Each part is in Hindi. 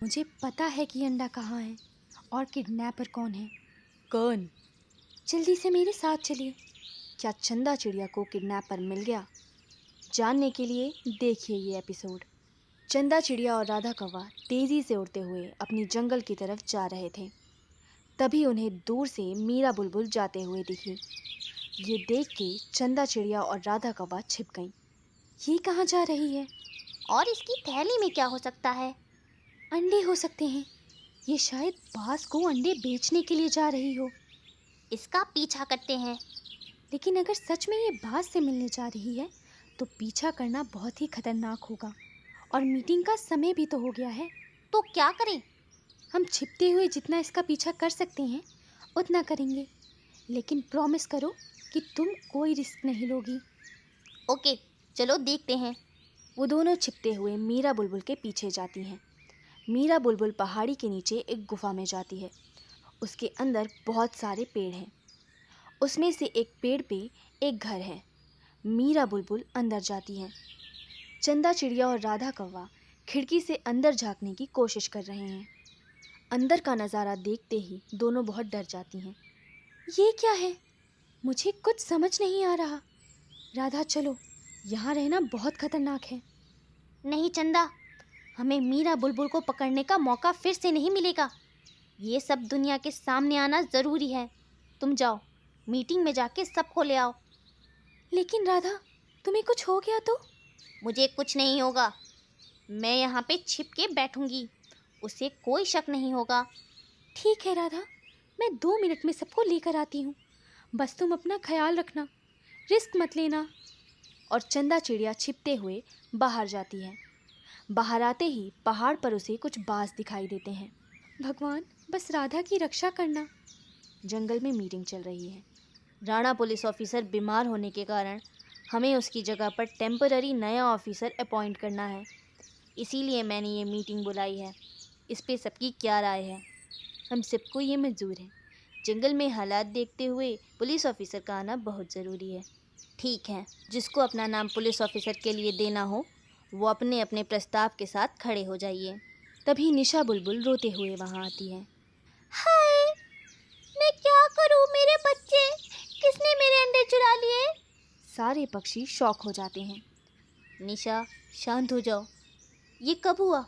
मुझे पता है कि अंडा कहाँ है और किडनैपर कौन है। कौन? जल्दी से मेरे साथ चलिए। क्या चंदा चिड़िया को किडनैपर मिल गया? जानने के लिए देखिए ये एपिसोड। चंदा चिड़िया और राधा कौवा तेजी से उड़ते हुए अपनी जंगल की तरफ जा रहे थे। तभी उन्हें दूर से मीरा बुलबुल जाते हुए दिखी। ये देख के चंदा चिड़िया और राधा कौवा छिप गईं। ये कहाँ जा रही है? और इसकी थैली में क्या हो सकता है? अंडे हो सकते हैं। ये शायद बाज को अंडे बेचने के लिए जा रही हो। इसका पीछा करते हैं। लेकिन अगर सच में ये बाज से मिलने जा रही है तो पीछा करना बहुत ही खतरनाक होगा। और मीटिंग का समय भी तो हो गया है। तो क्या करें? हम छिपते हुए जितना इसका पीछा कर सकते हैं उतना करेंगे, लेकिन प्रॉमिस करो कि तुम कोई रिस्क नहीं लोगी। ओके, चलो देखते हैं। वो दोनों छिपते हुए मीरा बुलबुल के पीछे जाती हैं। मीरा बुलबुल पहाड़ी के नीचे एक गुफा में जाती है। उसके अंदर बहुत सारे पेड़ हैं। उसमें से एक पेड़ पे एक घर है। मीरा बुलबुल अंदर जाती हैं। चंदा चिड़िया और राधा कौवा खिड़की से अंदर झांकने की कोशिश कर रहे हैं। अंदर का नज़ारा देखते ही दोनों बहुत डर जाती हैं। ये क्या है? मुझे कुछ समझ नहीं आ रहा। राधा चलो, यहाँ रहना बहुत खतरनाक है। नहीं चंदा, हमें मीरा बुलबुल को पकड़ने का मौका फिर से नहीं मिलेगा। ये सब दुनिया के सामने आना ज़रूरी है। तुम जाओ, मीटिंग में जाके सबको ले आओ। लेकिन राधा, तुम्हें कुछ हो गया तो? मुझे कुछ नहीं होगा। मैं यहाँ पे छिप के बैठूंगी, उसे कोई शक नहीं होगा। ठीक है राधा, मैं 2 मिनट में सबको लेकर आती हूँ। बस तुम अपना ख्याल रखना, रिस्क मत लेना। और चंदा चिड़िया छिपते हुए बाहर जाती है। बाहर आते ही पहाड़ पर उसे कुछ बाज दिखाई देते हैं। भगवान, बस राधा की रक्षा करना। जंगल में मीटिंग चल रही है। राणा पुलिस ऑफिसर बीमार होने के कारण हमें उसकी जगह पर टेम्पररी नया ऑफिसर अपॉइंट करना है। इसीलिए मैंने ये मीटिंग बुलाई है। इस पे सबकी क्या राय है? हम सबको ये मंजूर है। जंगल में हालात देखते हुए पुलिस ऑफिसर का आना बहुत ज़रूरी है। ठीक है, जिसको अपना नाम पुलिस ऑफिसर के लिए देना हो वो अपने अपने प्रस्ताव के साथ खड़े हो जाइए। तभी निशा बुलबुल रोते हुए वहाँ आती है। हाय, मैं क्या करूँ? मेरे बच्चे, किसने मेरे अंडे चुरा लिए? सारे पक्षी शॉक हो जाते हैं। निशा, शांत हो जाओ। ये कब हुआ?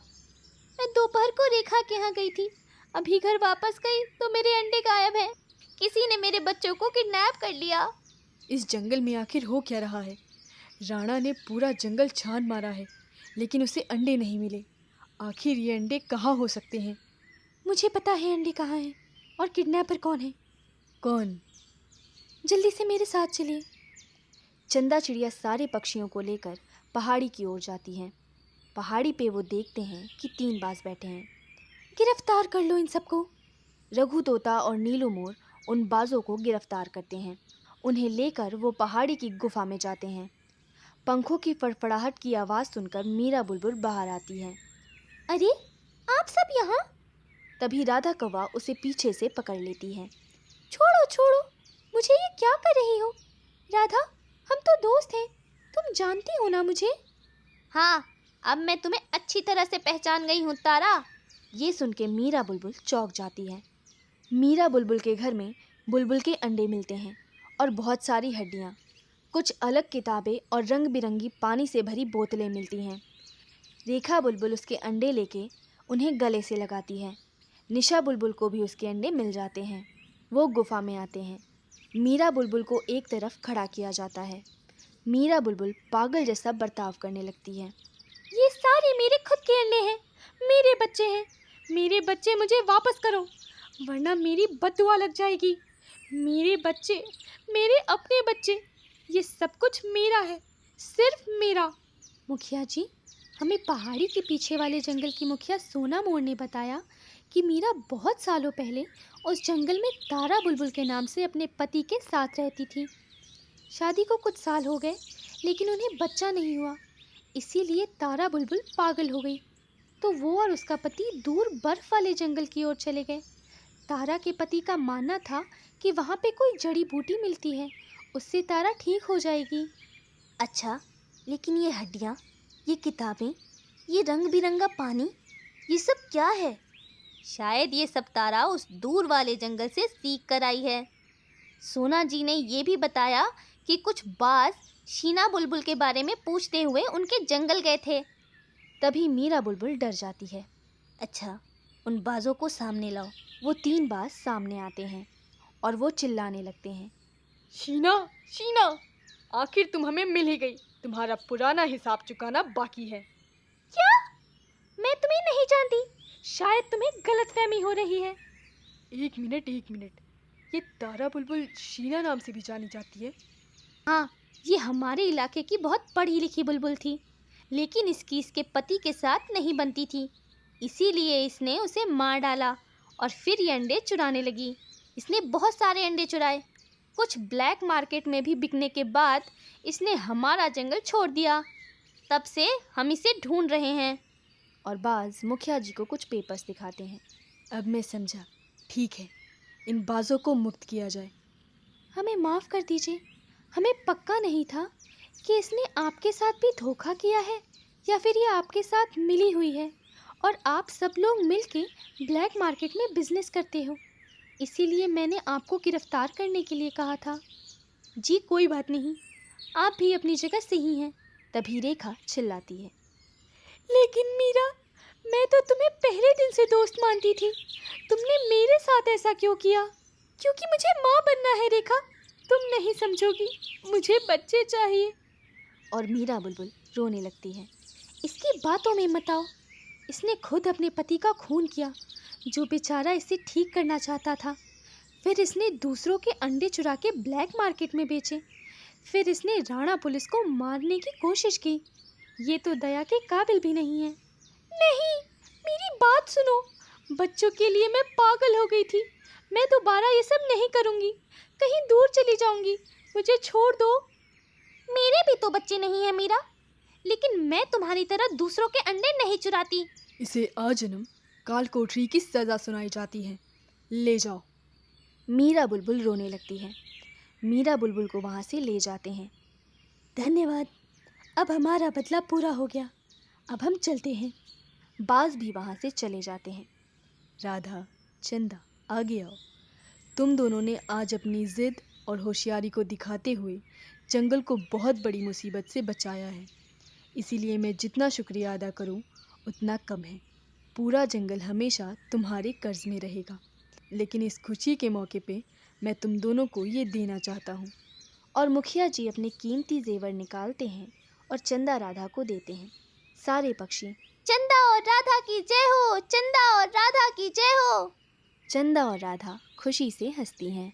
मैं दोपहर को रेखा के यहाँ गई थी। अभी घर वापस गई तो मेरे अंडे गायब हैं। किसी ने मेरे बच्चों को किडनैप कर लिया। इस जंगल में आखिर हो क्या रहा है? राणा ने पूरा जंगल छान मारा है, लेकिन उसे अंडे नहीं मिले। आखिर ये अंडे कहाँ हो सकते हैं? मुझे पता है अंडे कहाँ हैं और किडनैपर कौन है। कौन? जल्दी से मेरे साथ चलिए। चंदा चिड़िया सारे पक्षियों को लेकर पहाड़ी की ओर जाती हैं। पहाड़ी पे वो देखते हैं कि 3 बाज बैठे हैं। गिरफ्तार कर लो इन सबको। रघु तोता और नीलू मोर उन बाजों को गिरफ्तार करते हैं। उन्हें लेकर वो पहाड़ी की गुफा में जाते हैं। पंखों की फड़फड़ाहट की आवाज़ सुनकर मीरा बुलबुल बाहर आती है। अरे, आप सब यहाँ? तभी राधा कौवा उसे पीछे से पकड़ लेती है। छोड़ो छोड़ो, मुझे ये क्या कर रही हो? राधा, हम तो दोस्त हैं, तुम जानती हो ना मुझे? हाँ, अब मैं तुम्हें अच्छी तरह से पहचान गई हूँ तारा। ये सुन के मीरा बुलबुल चौंक जाती है। मीरा बुलबुल के घर में बुलबुल के अंडे मिलते हैं और बहुत सारी हड्डियाँ, कुछ अलग किताबें और रंग बिरंगी पानी से भरी बोतलें मिलती हैं। रेखा बुलबुल उसके अंडे लेके उन्हें गले से लगाती है। निशा बुलबुल को भी उसके अंडे मिल जाते हैं। वो गुफा में आते हैं। मीरा बुलबुल को एक तरफ खड़ा किया जाता है। मीरा बुलबुल पागल जैसा बर्ताव करने लगती है। ये सारे मेरे खुद के अंडे हैं, मेरे बच्चे हैं। मेरे बच्चे मुझे वापस करो, वरना मेरी बददुआ लग जाएगी। मेरे बच्चे, मेरे अपने बच्चे, ये सब कुछ मेरा है, सिर्फ मेरा। मुखिया जी, हमें पहाड़ी के पीछे वाले जंगल की मुखिया सोना मोर ने बताया कि मीरा बहुत सालों पहले उस जंगल में तारा बुलबुल के नाम से अपने पति के साथ रहती थी। शादी को कुछ साल हो गए, लेकिन उन्हें बच्चा नहीं हुआ। इसीलिए तारा बुलबुल पागल हो गई, तो वो और उसका पति दूर बर्फ वाले जंगल की ओर चले गए। तारा के पति का मानना था कि वहाँ पे कोई जड़ी बूटी मिलती है, उससे तारा ठीक हो जाएगी। अच्छा, लेकिन ये हड्डियाँ, ये किताबें, ये रंग बिरंगा पानी, ये सब क्या है? शायद ये सब तारा उस दूर वाले जंगल से सीख कर आई है। सोना जी ने ये भी बताया कि कुछ बाज शीना बुलबुल के बारे में पूछते हुए उनके जंगल गए थे। तभी मीरा बुलबुल डर जाती है। अच्छा, उन बाजों को सामने लाओ। वो 3 बाज सामने आते हैं और वो चिल्लाने लगते हैं। शीना, शीना, आखिर तुम हमें मिल ही गई। तुम्हारा पुराना हिसाब चुकाना बाकी है। क्या? मैं तुम्हें नहीं जानती। शायद तुम्हें गलतफहमी हो रही है। एक मिनट, एक मिनट। ये तारा बुलबुल शीना नाम से भी जानी जाती है। हाँ, ये हमारे इलाके की बहुत पढ़ी लिखी बुलबुल थी, लेकिन इसकी इसके पति के साथ नहीं बनती थी। इसीलिए इसने उसे मार डाला और फिर ये अंडे चुराने लगी। इसने बहुत सारे अंडे चुराए। कुछ ब्लैक मार्केट में भी बिकने के बाद इसने हमारा जंगल छोड़ दिया। तब से हम इसे ढूंढ रहे हैं। और बाज मुखिया जी को कुछ पेपर्स दिखाते हैं। अब मैं समझा। ठीक है, इन बाजों को मुक्त किया जाए। हमें माफ़ कर दीजिए। हमें पक्का नहीं था कि इसने आपके साथ भी धोखा किया है या फिर ये आपके साथ मिली हुई है और आप सब लोग मिलके ब्लैक मार्केट में बिजनेस करते हो। इसीलिए मैंने आपको गिरफ्तार करने के लिए कहा था। जी कोई बात नहीं, आप भी अपनी जगह सही हैं। तभी रेखा चिल्लाती है। लेकिन मीरा, मैं तो तुम्हें पहले दिन से दोस्त मानती थी। तुमने मेरे साथ ऐसा क्यों किया? क्योंकि मुझे माँ बनना है रेखा। तुम नहीं समझोगी, मुझे बच्चे चाहिए। और मीरा बुलबुल रोने लगती है। इसकी बातों में मत आओ। इसने खुद अपने पति का खून किया, जो बेचारा इसे ठीक करना चाहता था। फिर इसने दूसरों के अंडे चुरा के ब्लैक मार्केट में बेचे। फिर इसने राणा पुलिस को मारने की कोशिश की। ये तो दया के काबिल भी नहीं है। नहीं, मेरी बात सुनो। बच्चों के लिए मैं पागल हो गई थी। मैं दोबारा ये सब नहीं करूँगी। कहीं दूर चली जाऊँगी। मुझे छोड़ दो। मेरे भी तो बच्चे नहीं हैं मीरा, लेकिन मैं तुम्हारी तरह दूसरों के अंडे नहीं चुराती। इसे आजन्म काल कोठरी की सज़ा सुनाई जाती है। ले जाओ। मीरा बुलबुल रोने लगती है। मीरा बुलबुल को वहाँ से ले जाते हैं। धन्यवाद, अब हमारा बदला पूरा हो गया। अब हम चलते हैं। बाज भी वहाँ से चले जाते हैं। राधा, चंदा, आगे आओ। तुम दोनों ने आज अपनी ज़िद और होशियारी को दिखाते हुए जंगल को बहुत बड़ी मुसीबत से बचाया है। इसीलिए मैं जितना शुक्रिया अदा करूं उतना कम है। पूरा जंगल हमेशा तुम्हारे कर्ज में रहेगा। लेकिन इस खुशी के मौके पे मैं तुम दोनों को ये देना चाहता हूँ। और मुखिया जी अपने कीमती जेवर निकालते हैं और चंदा राधा को देते हैं। सारे पक्षी चंदा और राधा की जय हो, चंदा और राधा की जय हो। चंदा और राधा खुशी से हंसती हैं।